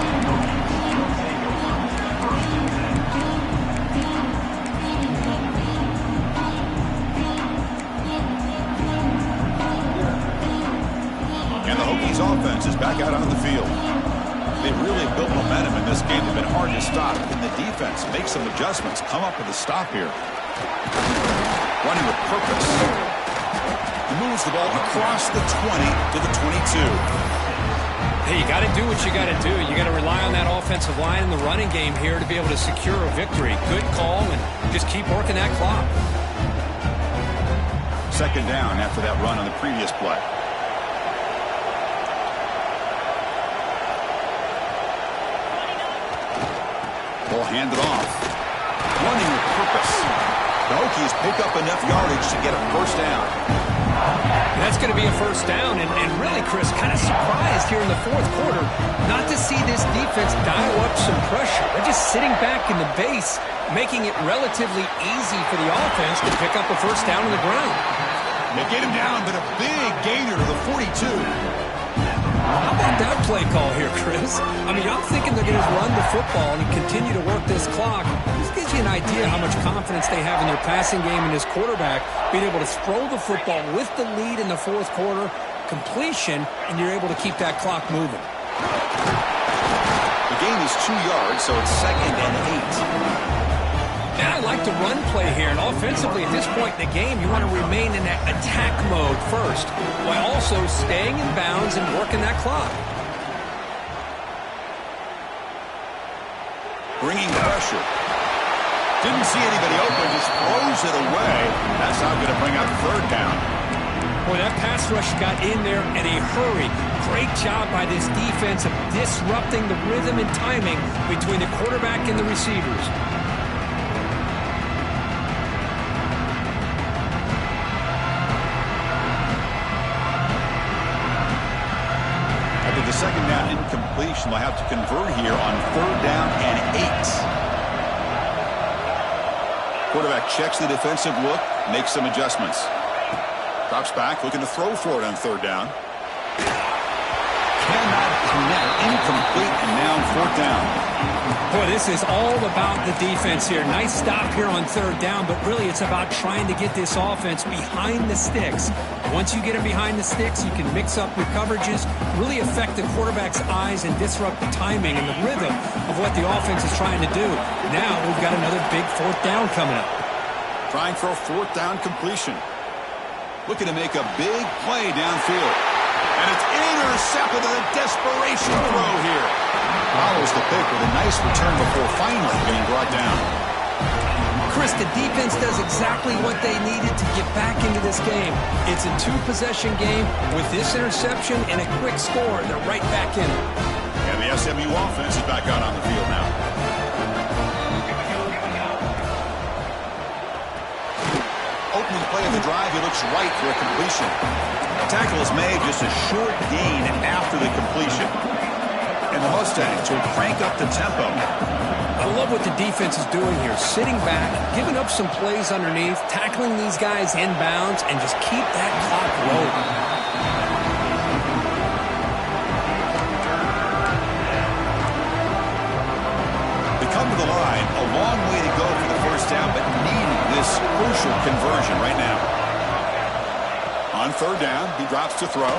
Offense is back out on the field. They really built momentum in this game. They've been hard to stop. the defense make some adjustments, come up with a stop here. Running with purpose. He moves the ball across the 20 to the 22. Hey, you got to do what you got to do. You got to rely on that offensive line in the running game here to be able to secure a victory. Good call, and just keep working that clock. Second down after that run on the previous play. Ball handed off. Running with purpose. The Hokies pick up enough yardage to get a first down. That's going to be a first down, and really, Chris, kind of surprised here in the fourth quarter not to see this defense dial up some pressure. They're just sitting back in the base, making it relatively easy for the offense to pick up a first down on the ground. They get him down, but a big gainer to the 42. How about that play call here, Chris? I mean, I'm thinking they're going to run the football and continue to work this clock. This gives you an idea how much confidence they have in their passing game and his quarterback being able to throw the football with the lead in the fourth quarter, completion, and you're able to keep that clock moving. The gain is 2 yards, so it's 2nd and 8. And I like the run play here, and offensively at this point in the game, you want to remain in that attack mode first, while also staying in bounds and working that clock. Bringing pressure. Didn't see anybody open, just throws it away. That's not going to bring up third down. Boy, that pass rush got in there in a hurry. Great job by this defense of disrupting the rhythm and timing between the quarterback and the receivers. After the second down incompletion, they'll have to convert here on third down and 8. Quarterback checks the defensive look, makes some adjustments. Drops back, looking to throw for it on third down. Cannot connect, incomplete, and now fourth down. Boy, this is all about the defense here. Nice stop here on third down, but really it's about trying to get this offense behind the sticks. Once you get them behind the sticks, you can mix up your coverages, really affect the quarterback's eyes and disrupt the timing and the rhythm of what the offense is trying to do. Now we've got another big fourth down coming up. Trying for a fourth down completion. Looking to make a big play downfield. And it's intercepted with a desperation throw here. Follows the pick with a nice return before finally being brought down. Chris, the defense does exactly what they needed to get back into this game. It's a two-possession game. With this interception and a quick score, they're right back in it. And the SMU offense is back out on the field now. Opening play of the drive, he looks right for a completion. The tackle is made, just a short gain after the completion. And the Mustangs will crank up the tempo. I love what the defense is doing here. Sitting back, giving up some plays underneath, tackling these guys inbounds, and just keep that clock rolling. They come to the line, a long way to go for the first down, but need this crucial conversion right now. On third down, he drops to throw.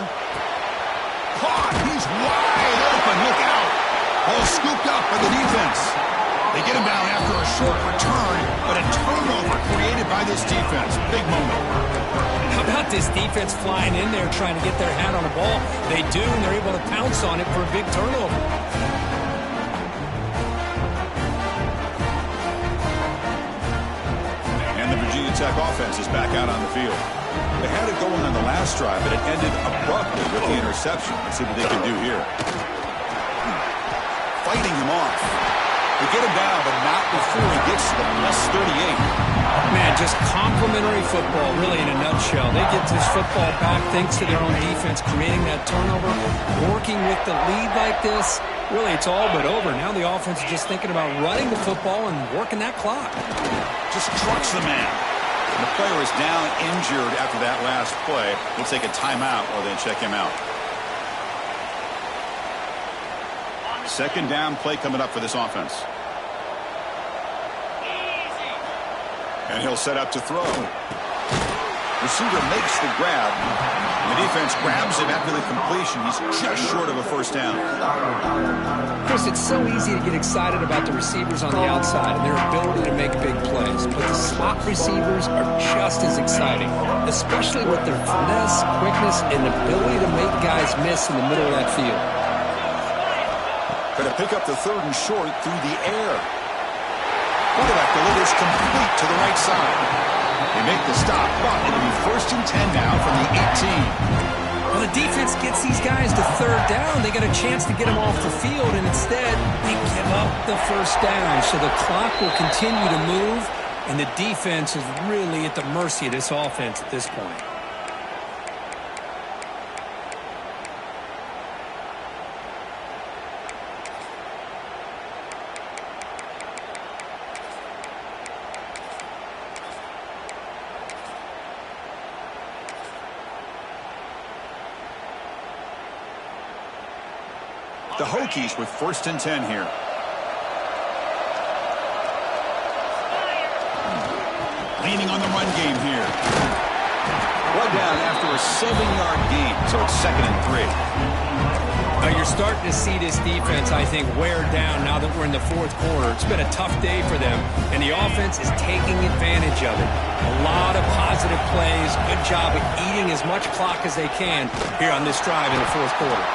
Caught! He's wide open! Look out! Ball scooped up by the defense. They get him down after a short return, but a turnover created by this defense. Big moment. How about this defense flying in there trying to get their hat on the ball? They do, and they're able to pounce on it for a big turnover. And the Virginia Tech offense is back out on the field. They had it going on the last drive, but it ended abruptly with the interception. Let's see what they can do here. Fighting him off. They get him down, but not before he gets to the plus 38. Man, just complimentary football, really, in a nutshell. They get this football back thanks to their own defense, creating that turnover, working with the lead like this. Really, it's all but over. Now the offense is just thinking about running the football and working that clock. Just trucks the man. The player is down injured after that last play. We'll take a timeout or then check him out. Second down play coming up for this offense. And he'll set up to throw. Receiver makes the grab. The defense grabs him after the completion. He's just short of a first down. Chris, it's so easy to get excited about the receivers on the outside and their ability to make big plays. But the slot receivers are just as exciting, especially with their finesse, quickness, and ability to make guys miss in the middle of that field. Going to pick up the 3rd and short through the air. Quarterback delivers complete to the right side. They make the stop, but it'll be 1st and 10 now from the 18. Well, the defense gets these guys to 3rd down. They got a chance to get them off the field, and instead they give up the 1st down. So the clock will continue to move, and the defense is really at the mercy of this offense at this point. The Hokies with 1st and 10 here. Leaning on the run game here. One down after a 7-yard gain, so it's 2nd and 3. Now you're starting to see this defense, I think, wear down now that we're in the 4th quarter. It's been a tough day for them, and the offense is taking advantage of it. A lot of positive plays. Good job at eating as much clock as they can here on this drive in the 4th quarter.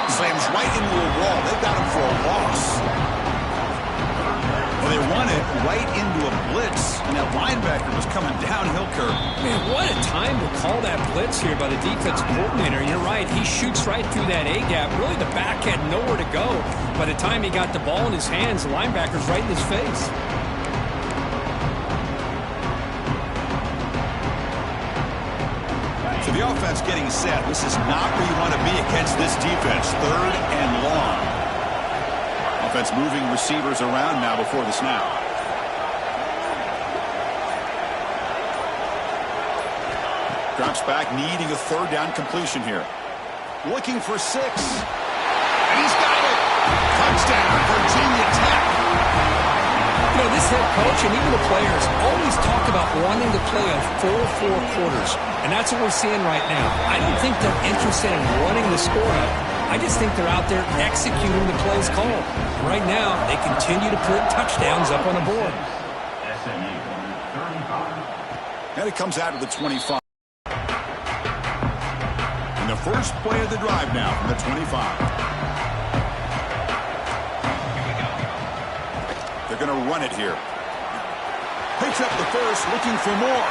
Slams right into a wall. They've got him for a loss. Well, they won it right into a blitz, and that linebacker was coming downhill curve. Man, what a time to call that blitz here by the defense coordinator. You're right. He shoots right through that A-gap. Really, the back had nowhere to go. By the time he got the ball in his hands, the linebacker's right in his face. So the offense getting set. This is not where you want to be against this defense. 3rd and long. Offense moving receivers around now before the snap. Drops back, needing a 3rd down completion here. Looking for 6. And he's got it. Touchdown, Virginia Tech. You know, this head coach and even the players always talk about wanting to play a full 4 quarters, and that's what we're seeing right now. I don't think they're interested in running the score up. I just think they're out there executing the plays called. Right now, they continue to put touchdowns up on the board. And it comes out of the 25. And the first play of the drive now from the 25. They're going to run it here. Picks up the first, looking for more.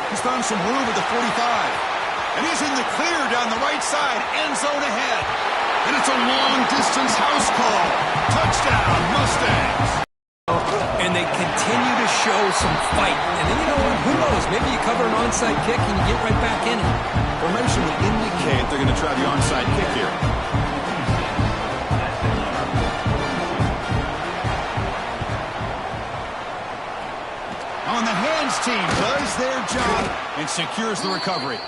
He's found some room at the 45. And he's in the clear down the right side, end zone ahead. And it's a long-distance house call. Touchdown, Mustangs. And they continue to show some fight. And then, you know what, who knows, maybe you cover an onside kick and you get right back in it. Formation would indicate they're going to try the onside kick here. On the hands team does their job and secures the recovery.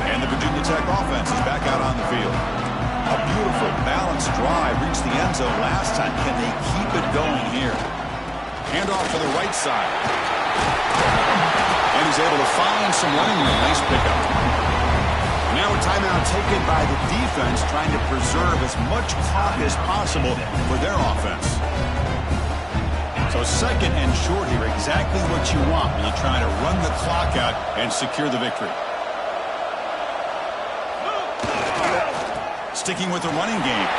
And the Virginia Tech offense is back out on the field. A beautiful, balanced drive reached the end zone last time. Can they keep it going here? Handoff to the right side. And he's able to find some running room. Nice pickup. Now a timeout taken by the defense, trying to preserve as much clock as possible for their offense. So 2nd and short here, exactly what you want when you're trying to run the clock out and secure the victory. Sticking with the running game.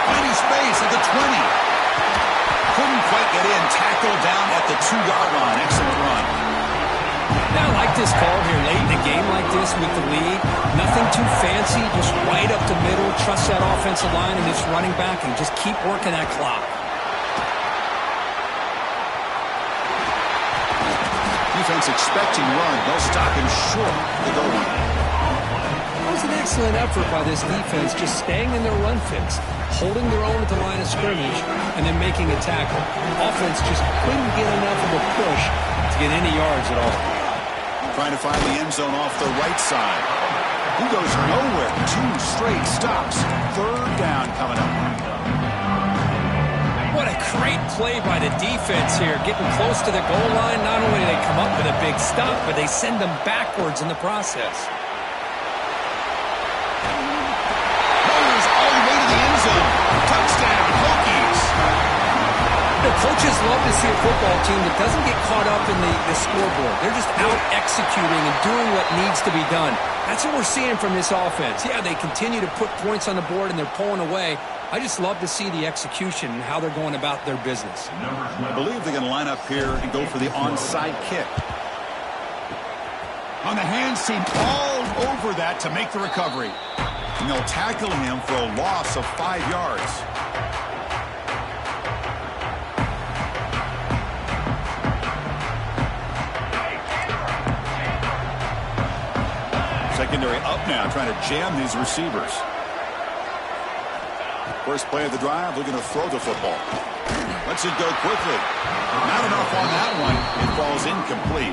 Finding space at the 20. Couldn't quite get in. Tackle down at the 2-yard line. Excellent run. Now, I like this call here late in a game like this with the lead. Nothing too fancy, just right up the middle. Trust that offensive line and this running back and just keep working that clock. Defense expecting run. They'll stop him short of the goal line. That was an excellent effort by this defense, just staying in their run fix, holding their own at the line of scrimmage, and then making a tackle. Offense just couldn't get enough of a push to get any yards at all. trying to find the end zone off the right side. He goes nowhere. 2 straight stops. 3rd down coming up. What a great play by the defense here. Getting close to the goal line. Not only do they come up with a big stop, but they send them backwards in the process. Goes all the way to the end zone. Touchdown, Hokies. The coaches love to see a football team that doesn't get caught up in the scoreboard. They're just out executing and doing what needs to be done. That's what we're seeing from this offense. Yeah, they continue to put points on the board and they're pulling away. I just love to see the execution and how they're going about their business. I believe they're going to line up here and go for the onside kick. On the hands team, all over that to make the recovery. And they'll tackle him for a loss of 5 yards. Secondary up now, trying to jam these receivers. First play of the drive, looking to throw the football. Lets it go quickly. Not enough on that one. It falls incomplete.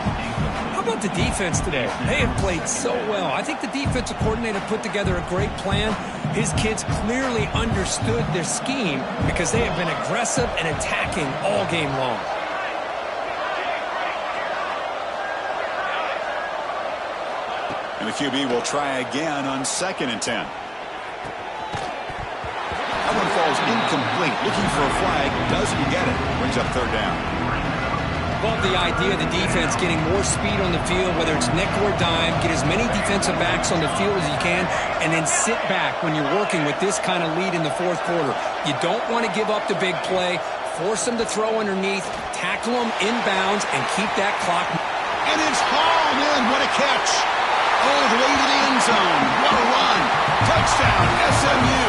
How about the defense today? They have played so well. I think the defensive coordinator put together a great plan. His kids clearly understood their scheme because they have been aggressive and attacking all game long. And the QB will try again on 2nd and 10. That one falls incomplete. Looking for a flag. Doesn't get it. Brings up 3rd down. Love the idea of the defense getting more speed on the field, whether it's nickel or dime. Get as many defensive backs on the field as you can, and then sit back when you're working with this kind of lead in the 4th quarter. You don't want to give up the big play. Force them to throw underneath. Tackle them inbounds and keep that clock. And it's hauled in. What a catch. All the way to the end zone. What a run. Touchdown, SMU.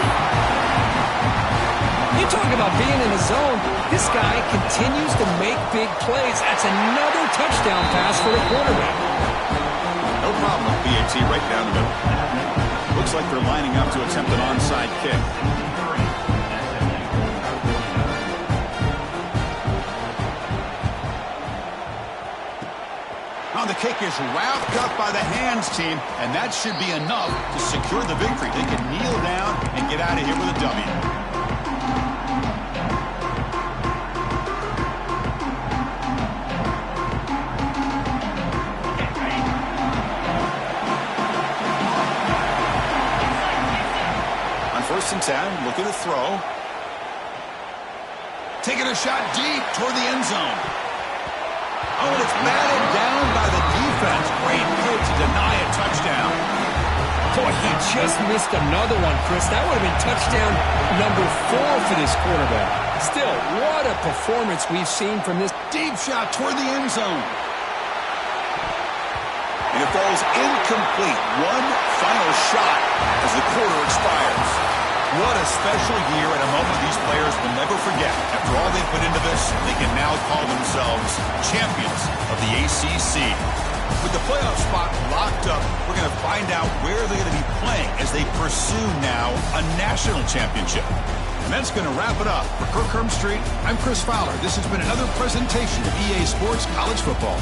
You talk about being in the zone. This guy continues to make big plays. That's another touchdown pass for the quarterback. No problem. BAT right down the middle. Looks like they're lining up to attempt an onside kick. Now the kick is wrapped up by the hands team, and that should be enough to secure the victory. They can kneel down and get out of here with a W. On 1st and 10, looking to throw. Taking a shot deep toward the end zone. Oh, and it's batted down by the defense. Great play to deny a touchdown. Boy, he just missed another one, Chris. That would have been touchdown number 4 for this quarterback. Still, what a performance we've seen from this. Deep shot toward the end zone. And it falls incomplete. One final shot as the quarter expires. What a special year and a moment these players will never forget. After all they've put into this, they can now call themselves champions of the ACC. With the playoff spot locked up, we're going to find out where they're going to be playing as they pursue now a national championship. And that's going to wrap it up. For Kirk Hermstreet, I'm Chris Fowler. This has been another presentation of EA Sports College Football.